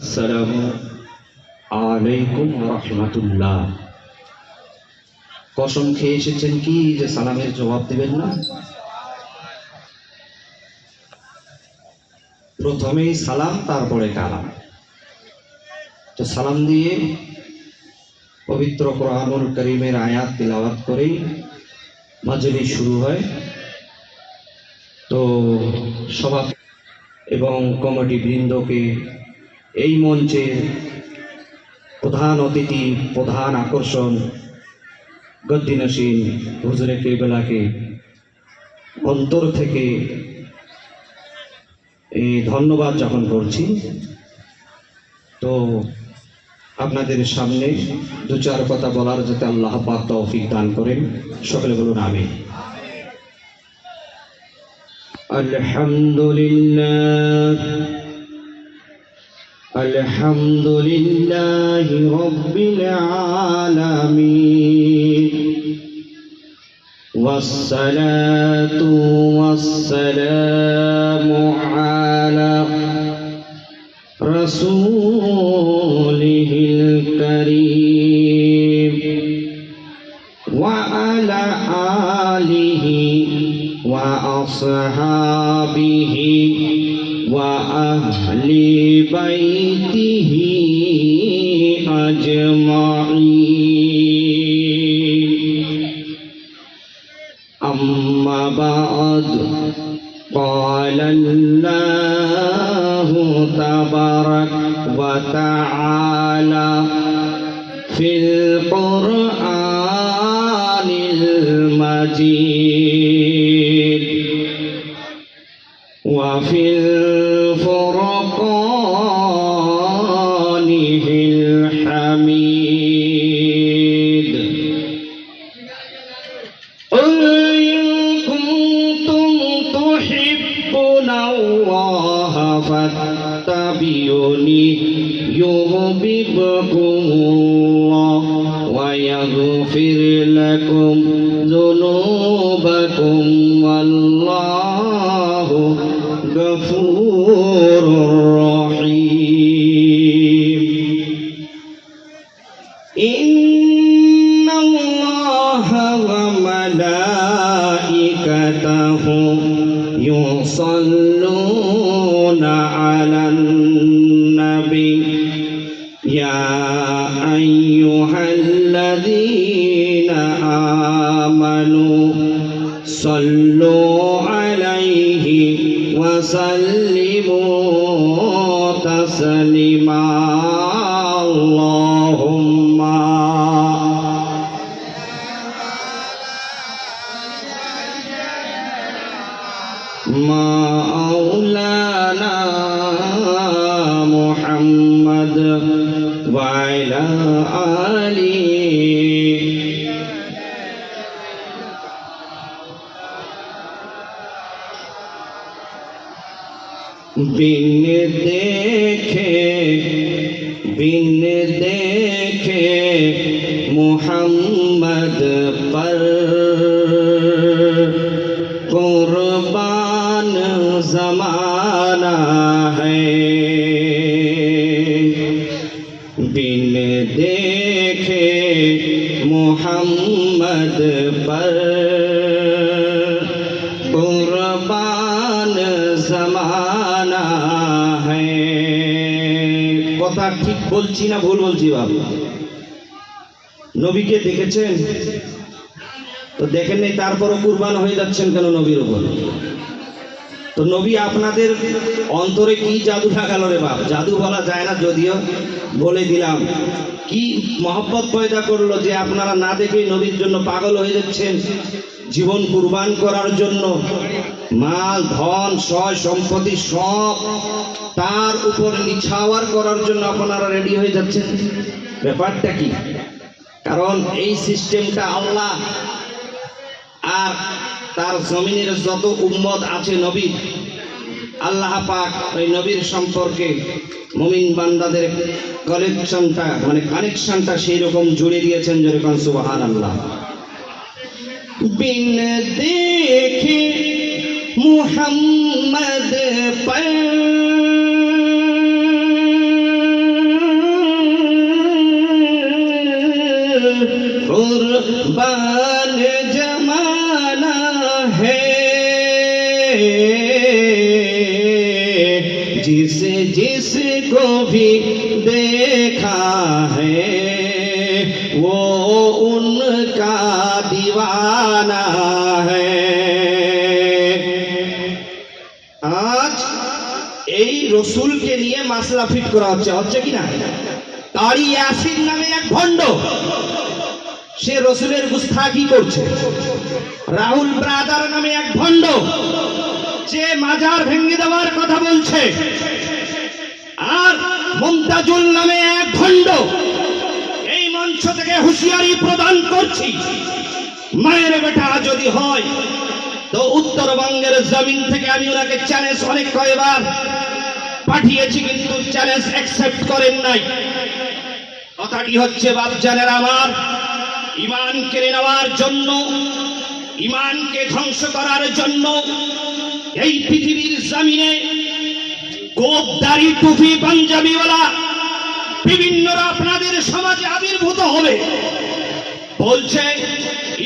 আসসালামু আলাইকুম রহমতুল্লাহ। কসম খেয়ে এসেছেন কি যে সালামের জবাব দিবেন না? প্রথমেই সালাম, তারপরে কালাম। তো সালাম দিয়ে পবিত্র কোরআনুল কারীমের আয়াত তিলাওয়াত করেই মাজলিস শুরু হয়। তো সভা এবং কমিটি বৃন্দকে, এই মঞ্চের প্রধান অতিথি, প্রধান আকর্ষণ গদ্দিনসীন হুজুরে কেবলাকে অন্তর থেকে এই ধন্যবাদ জ্ঞাপন করছি। তো আপনাদের সামনে দু চার কথা বলার যাতে আল্লাহ পাক তৌফিক দান করেন, সকলে বলুন আমিন। আলহামদুলিল্লাহ আলহামদুলিল্লাহি রাব্বিল আলামিন ওয়াসসালাতু ওয়াসসালামু আলা রাসূলিহিল কারীম ওয়া আলা আলিহি ওয়া আসহাবিহি ওয়া আহলি বাইতিহি আজমাইন। আম্মা বা'দ, ক্বালা আল্লাহু তাবারাকা ওয়া তাআলা ফিল কুরআনিল মাজিদ ওয়া ফিল ফুরকানিহিল হামিদ। قل إن كنتم تحبون الله فاتبعوني يحببكم الله ويغفر لكم ذنوبكم والله غفور رحيم। إن الله وملائكته يصلون على النبي يا أيها الذين آمنوا صلوا عليه وسلموا تسليما اللهم مولانا محمد وعلى آله बिन देखे मुहम्मद पर कुर्बान ज़माना है। बिन देखे मुहम्मद पर कुर्बान ज़माना है। কথা ঠিক বলছি না ভুল বলছি বাবু? নবীকে দেখেছেন তো দেখেন নাই, তারপরও কুরবান হয়ে যাচ্ছেন কেন নবীর উপর? তো নবী আপনাদের অন্তরে কি জাদু লাগালো রে বাপ? জাদু বলা যায় না, যদিও বলে দিলাম কি মহব্বত পয়দা করলো যে আপনারা না দেখেই নবীর জন্য পাগল হয়ে যাচ্ছেন, জীবন কুরবান করার জন্য, মাল ধন সয় সম্পত্তি সব তার উপর নিছাওয়ার করার জন্য আপনারা রেডি হয়ে যাচ্ছেন। ব্যাপারটা কি? কারণ এই সিস্টেমটা আল্লাহ আর তার জমিনের যত উম্মত আছে নবী, আল্লাহ পাক ওই নবীর সম্পর্কে মুমিন বান্দাদের কানেকশনটা সেই রকম জুড়ে দিয়েছেন, যেরকম সুবহানাল্লাহ। बिन देखे मुहम्मद पर कुर्बान जमाना है, जिस जिसको भी देखा है वो उनका दीवाना है। आज এই রসুলকে নিয়ে মাসলা ফিট করা হচ্ছে কি না? তারি ইয়াসিন নামে এক ভণ্ড, সে রসুলের গুস্তাখি করছে। রাহুল ব্রাদার নামে এক ভণ্ড, যে মাজার ভেঙে দেওয়ার কথা বলছে। আর মুমতাজুল নামে এক ভণ্ড। এই মঞ্চ থেকে হুঁশিয়ারি প্রদান করছি, মায়ের বেটা যদি হয় তো উত্তরবঙ্গের জমিন থেকে আমি ওনাকে চ্যালেঞ্জ অনেক কয়েকবার পাঠিয়েছি, কিন্তু চ্যালেঞ্জ অ্যাকসেপ্ট করেন নাই। কথাটি হচ্ছে বাপজানেরা আমার, ঈমান কেড়ে নেওয়ার জন্য, ঈমানকে ধ্বংস করার জন্য এই পৃথিবীর জমিনে গোপ দাড়ি টুপি পাঞ্জাবিওয়ালা বিভিন্নরা আপনাদের সমাজে আবির্ভূত হবে। বলছে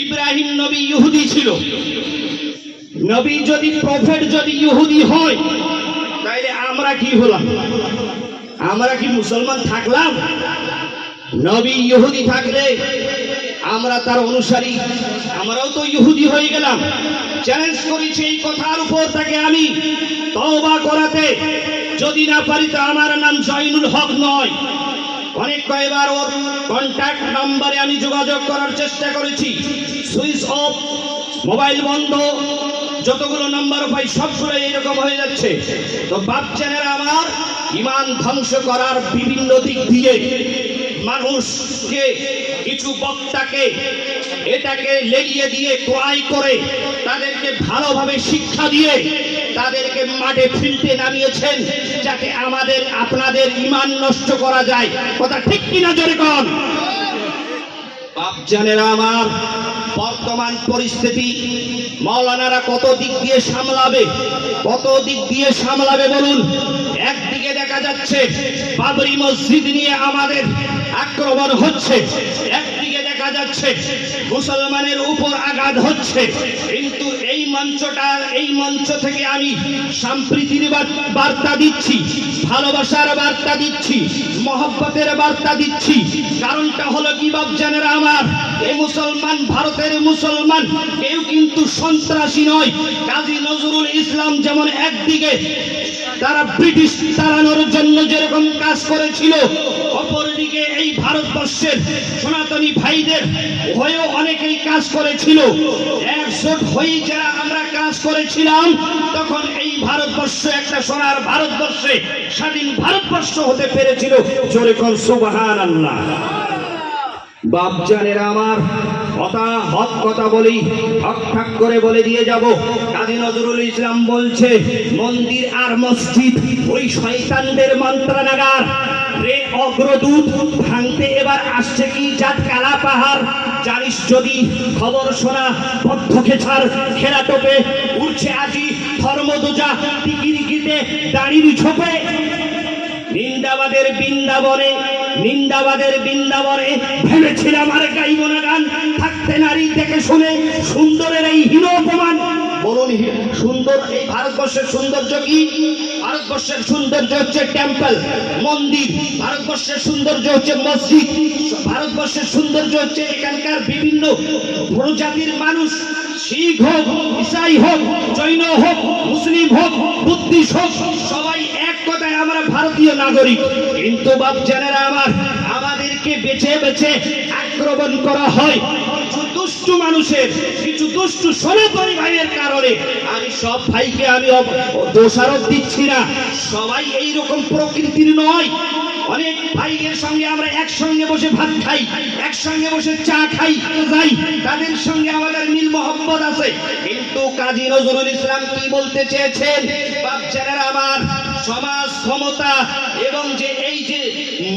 ইব্রাহিম নবী ইহুদি ছিল। নবী যদি প্রফেট যদি ইহুদি হয় তাইলে আমরা কি হলাম? আমরা কি মুসলমান থাকলাম? নবী ইহুদি থাকলে আমরা তার অনুসারী, আমরাও তো ইহুদি হয়ে গেলাম। চ্যালেঞ্জ করেছি এই কথার উপর তাকে আমি তওবা করাতে, যদি না পারি তো আমার নাম জয়নুল হক নয়। অনেক কয়েকবার ওর কন্ট্যাক্ট নাম্বারে আমি যোগাযোগ করার চেষ্টা করেছি, সুইচ অফ, মোবাইল বন্ধ, যতগুলো নাম্বার পাই সবগুলো এইরকম হয়ে যাচ্ছে। তো বাপজানেরা আমার, ঈমান ধ্বংস করার বিভিন্ন দিক দিয়ে মানুষকে, কিছু বক্তাকে এটাকে লেলিয়ে দিয়ে ক্রয় করে তাদেরকে ভালোভাবে শিক্ষা দিয়ে তাদেরকে মাঠে ফিল্ডে নামিয়েছেন, যাতে আমাদের আপনাদের ঈমান নষ্ট করা যায়। কথা ঠিক কিনা জোরে কোন? বাপজানেরা আমার, বর্তমান পরিস্থিতি মাওলানারা কত দিক দিয়ে সামলাবে, কত দিক দিয়ে সামলাবে বলুন? একদিকে দেখা যাচ্ছে বাবরি মসজিদ নিয়ে আমাদের আক্রমণ হচ্ছে, একদিকে দেখা যাচ্ছে মুসলমানের উপর আঘাত হচ্ছে, কিন্তু এই মঞ্চ থেকে আমি সম্প্রীতির বার্তা দিচ্ছি, ভালোবাসার বার্তা দিচ্ছি, মহব্বতের বার্তা দিচ্ছি। কারণটা হলো কি বাপজানেরা আমার, এই মুসলমান, ভারতের মুসলমান কেউ কিন্তু সন্ত্রাসী নয়। কাজী নজরুল ইসলাম যেমন একদিকে তারা ব্রিটিশ তাড়ানোর জন্য যেরকম কাজ করেছিল, অপরদিকে এই ভারতবর্ষের সনাতনী ভাইদের হয়েও অনেকেই কাজ করেছিল। একজোট হয়ে যারা আমরা কাজ করেছিলাম, তখন এই ভারতবর্ষ একটা সোনার ভারতবর্ষে, স্বাধীন ভারতবর্ষ হতে পেরেছিল। জোরে কোন সুবহানাল্লাহ। বাপজানেরা আমার, হক কথা বলি, হক ঠাক করে বলে দিয়ে যাব। কাজী নজরুল ইসলাম বলছে, মন্দির আর মসজিদ ওই শয়তানদের মন্ত্রণাগার রে অগ্রদূত, ভাঙতে এবার আসছে কি জাত কালা পাহাড়। জানিস যদি খবর শোনা, বদ্ধ খেছার খেলা টোপে উঠছে আজি ধর্মদোজা, টিকিরিকিতে দাঁড়ির ছোপে। নিন্দাবাদের বৃন্দাবনে ভেবেছিলাম আর গাইব না গান, থাকতে নারী দেখে শুনে সুন্দরের এই হীন অপমান। বলুন সুন্দর, এই ভারতবর্ষের সৌন্দর্য কি? ভারতবর্ষের সৌন্দর্য হচ্ছে টেম্পল, মন্দির। ভারতবর্ষের সৌন্দর্য হচ্ছে মসজিদ। ভারতবর্ষের সৌন্দর্য হচ্ছে এখানকার বিভিন্ন প্রজাতির মানুষ, শিখ হোক, ইসাই হোক, জৈন হোক, মুসলিম হোক, বুদ্ধিস্ট হোক, সবাই এক কথায় আমরা ভারতীয় নাগরিক। কিন্তু বাপজানেরা আমার, আমাদেরকে বেছে বেছে আক্রমণ করা হয় কিছু দুষ্টু মানুষের, কিছু দুষ্টু সনাতনী ভাইয়ের কারণে। আমি সব ভাইকে আমি দোষারোপ দিচ্ছি না, সবাই এইরকম প্রকৃতির নয়। অনেক ভাইয়ের সঙ্গে আমরা একসঙ্গে বসে ভাত খাই, একসঙ্গে বসে চা খাই, যাই, তাদের সঙ্গে আমাদের মিল মহব্বত আছে। কিন্তু কাজী নজরুল ইসলাম কি বলতে চেয়েছেন? বাপজানেরা আমার, সমাজ ক্ষমতা এবং যে এই যে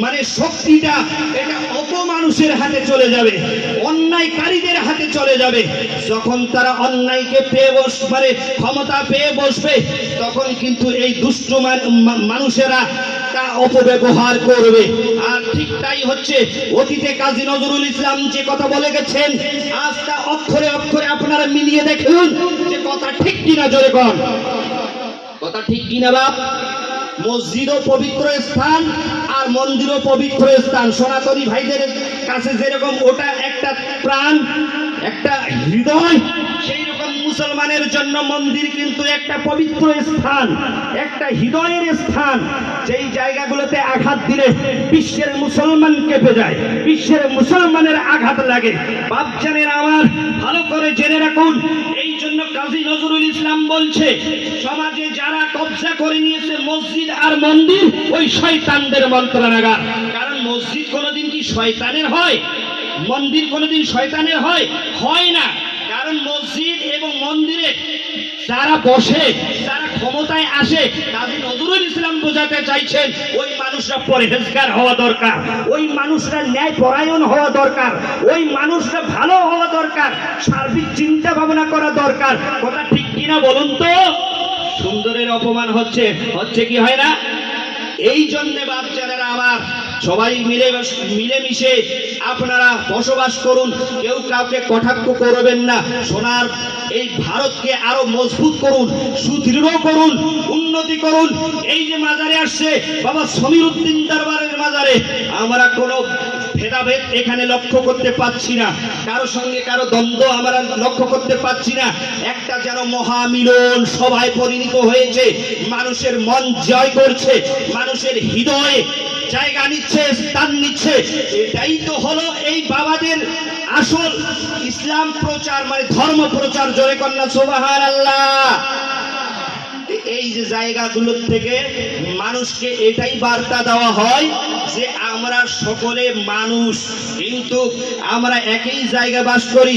মানে শক্তিটা, এটা অপমানুষের হাতে চলে যাবে, অন্যায়কারীদের হাতে চলে যাবে। যখন তারা অন্যায়কে পেয়ে বসবে, ক্ষমতা পেয়ে বসবে, তখন কিন্তু এই দুষ্ট মানুষেরা তা অপব্যবহার করবে। আর ঠিক তাই হচ্ছে অতীতে কাজী নজরুল ইসলাম যে কথা বলে গেছেন, আজ তা অক্ষরে অক্ষরে আপনারা মিলিয়ে দেখুন যে কথা ঠিক কিনা, জোরে কর কথা ঠিক কিনা বাপ। মসজিদও পবিত্র স্থান আর মন্দিরও পবিত্র স্থান। সনাতনী ভাইদের কাছে যেরকম ওটা একটা প্রাণ, একটা হৃদয়, সেই রকম মুসলমানের জন্য মন্দির কিন্তু একটা পবিত্র স্থান, একটা হৃদয়ের স্থান। যেই জায়গাগুলোতে আঘাত দিলে বিশ্বের মুসলমান কেঁপে যায়, বিশ্বের মুসলমানের আঘাত লাগে। বাপজানের আমার ভালো করে জেনে রাখুন, এই জন্য কাজী নজরুল ইসলাম বলছে সমাজে যারা কবজা করে নিয়েছে মসজিদ আর মন্দির, ওই শয়তানদের মন্ত্রণাগার। কারণ মসজিদ কোনোদিন কি শয়তানের হয়? মন্দির কোনোদিন শয়তানের হয়? হয় না। কারণ মসজিদ এবং মন্দিরে যারা বসে, যারা ক্ষমতায় আসে, কাজী নজরুল ইসলাম বোঝাতে চাইছেন ওই মানুষরা পরহেজগার হওয়া দরকার, ওই মানুষরা ন্যায় পরায়ণ হওয়া দরকার, ওই মানুষরা ভালো হওয়া দরকার, সার্বিক চিন্তা ভাবনা করা দরকার। কথা ঠিক কিনা বলুন তো? সুন্দরের অপমান হচ্ছে, হচ্ছে কি হয় না? এই জন্যে বাচ্চারা আমার সবাই মিলেমিশে আপনারা বসবাস করুন, কেউ কাউকে কটাক্ষ করবেন না। সোনার এই ভারতকে আরো মজবুত করুন, সুদৃঢ় করুন, উন্নতি করুন। এই যে মাজারে আসছে বাবা সমীর উদ্দিন দরবারের মাজারে, আমরা কোনো ভেদাভেদ এখানে লক্ষ্য করতে পাচ্ছি না, কারো সঙ্গে কারো দ্বন্দ্ব আমরা লক্ষ্য করতে পাচ্ছি না। একটা যেন মহামিলন সভায় পরিণত হয়েছে, মানুষের মন জয় করছে, মানুষের হৃদয়ে জায়গা নিচ্ছে, স্থান নিচ্ছে। এটাই তো হলো এই বাবাদের আসল ইসলাম প্রচার, মানে ধর্ম প্রচার। জোরে কন্যা সুবহানাল্লাহ। এই যে জায়গাগুলোর থেকে মানুষকে এটাই বার্তা দেওয়া হয় যে আমরা সকলে মানুষ, কিন্তু আমরা একই জায়গায় বাস করি।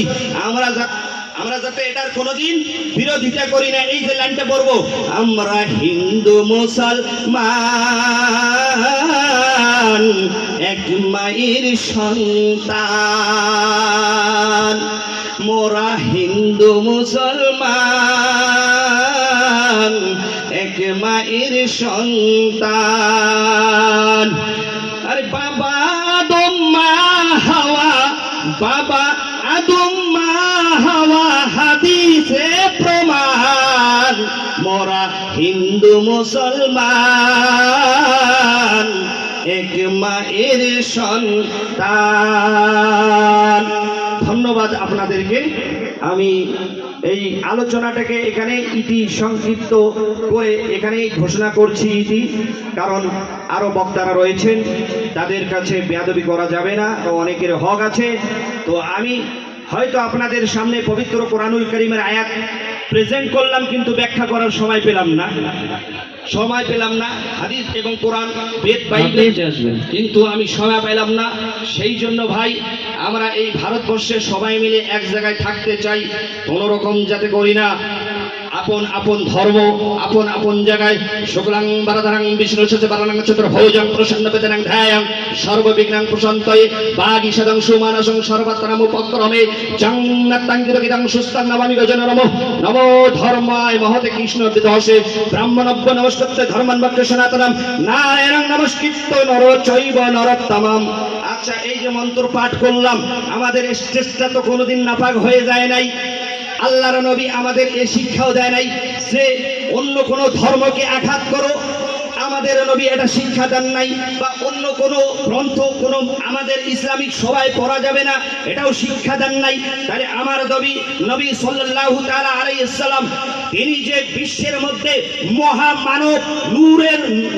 আমরা যাতে এটার কোনোদিন বিরোধিতা করি না। এই যে লাইনটা পড়বো, আমরা হিন্দু মুসলমান এক মায়ের সন্তান, মোরা হিন্দু মুসলমান এক মায়ের সন্তান। আরে বাবা আদম মা হাওয়া, বাবা আদম মা হাওয়া হাদিসে প্রমাণ, মোরা হিন্দু মুসলমান এক মায়ের সন্তান। ধন্যবাদ আপনাদেরকে। আমি এই আলোচনাটাকে এখানে ইতি সংক্ষিপ্ত করে এখানেই ঘোষণা করছি ইতি, কারণ আরো বক্তারা রয়েছেন, তাদের কাছে বেয়াদবি করা যাবে না, তো অনেকের হক আছে। তো আমি হয়তো আপনাদের সামনে পবিত্র কোরআনুল কারীমের আয়াত প্রেজেন্ট করলাম, কিন্তু ব্যাখ্যা করার সময় পেলাম না, হাদিস এবং কোরআন বেদ বাইবেল আসবেন, কিন্তু আমি সময় পেলাম না। সেই জন্য ভাই আমরা এই ভারতবর্ষে সবাই মিলে এক জায়গায় থাকতে চাই, কোনো রকম যাতে করি না। আপন আপন ধর্ম, আপন আপন জায়গায়। শুক্লাং বরদরাং বিষ্ণু শশিবর্ণং চতুর্ভুজং প্রসন্ন বেদনাং ধ্যায়াং সর্ববিঘ্নাং প্রশান্তয়ে বাগীশাদং সুমানসং সর্বত্রম উপক্রমে জন্নাত্তাং গীতং সুস্তাং নমামি গজনরম। নমো ধর্মায় মহতে কৃষ্ণ বিদহসে ব্রাহ্মণভ্য নমস্কৃত্য ধর্মং বক্ষ্য সনাতনম নারায়ণং নমস্কৃত্য নরচৈব নরোত্তমম। আচ্ছা, এই যে মন্ত্র পাঠ করলাম, আমাদের স্টেজটা তো কোনোদিন নাপাক হয়ে যায় নাই। আল্লাহর নবী আমাদের এ শিক্ষাও দেয় নাই যে অন্য কোনো ধর্মকে আঘাত করো, আমাদের নবী এটা শিক্ষা দেন নাই। বা অন্য কোনো গ্রন্থ কোনো আমাদের ইসলামিক সভায় পড়া যাবে না, এটাও শিক্ষা দেন নাই। তাহলে আমার নবী সাল্লাল্লাহু তাআলা আলাইহিস সালাম, তিনি যে বিশ্বের মধ্যে মহামানব,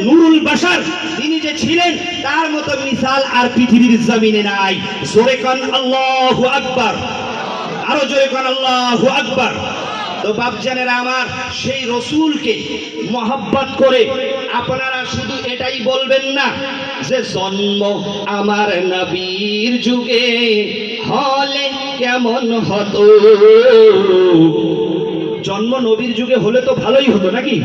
নুরুল বাশার তিনি যে ছিলেন, তার মতো মিসাল আর পৃথিবীর জমিনে নাই। জোরে কোন আল্লাহু আকবার, আরো জোরে কোন আল্লাহু আকবার। তো বাপজানেরা আমার, সেই রসুলকে মহব্বত করে আপনারা শুধু এটাই বলবেন না যে জন্ম আমার নবীর যুগে হলে কেমন হতো। জন্ম নবীর যুগে হলে তো ভালোই হতো নাকি,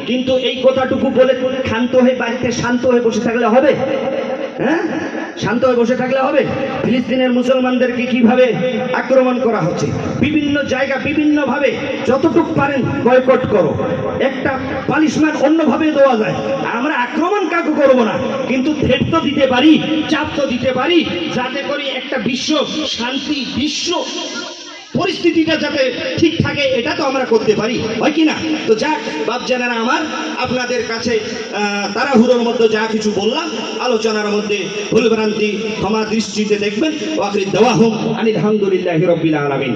কিন্তু এই কথাটুকু বলে ক্ষান্ত হয়ে বাড়িতে শান্ত হয়ে বসে থাকলে হবে? হ্যাঁ, শান্ত হয়ে বসে থাকলে হবে? ফিলিস্তিনের মুসলমানদেরকে কিভাবে আক্রমণ করা হচ্ছে, বিভিন্ন জায়গা বিভিন্নভাবে, যতটুকু পারেন বয়কট করো। একটা পানিশমেন্ট অন্যভাবে দেওয়া যায়। আমরা আক্রমণ কাকু করব না, কিন্তু থ্রেট তো দিতে পারি, চাপ তো দিতে পারি, যাতে করে একটা বিশ্ব শান্তি, বিশ্ব পরিস্থিতিটা যাতে ঠিক থাকে, এটা তো আমরা করতে পারি, হয় কি না? তো যাক বাপজানেরা আমার, আপনাদের কাছে তাড়াহুড়োর মধ্যে যা কিছু বললাম, আলোচনার মধ্যে ভুলভ্রান্তি ক্ষমা দৃষ্টিতে দেখবেন। ওয়াকির দাওয়াহুম আনিল হামদুলিল্লাহি রাব্বিল আলামিন।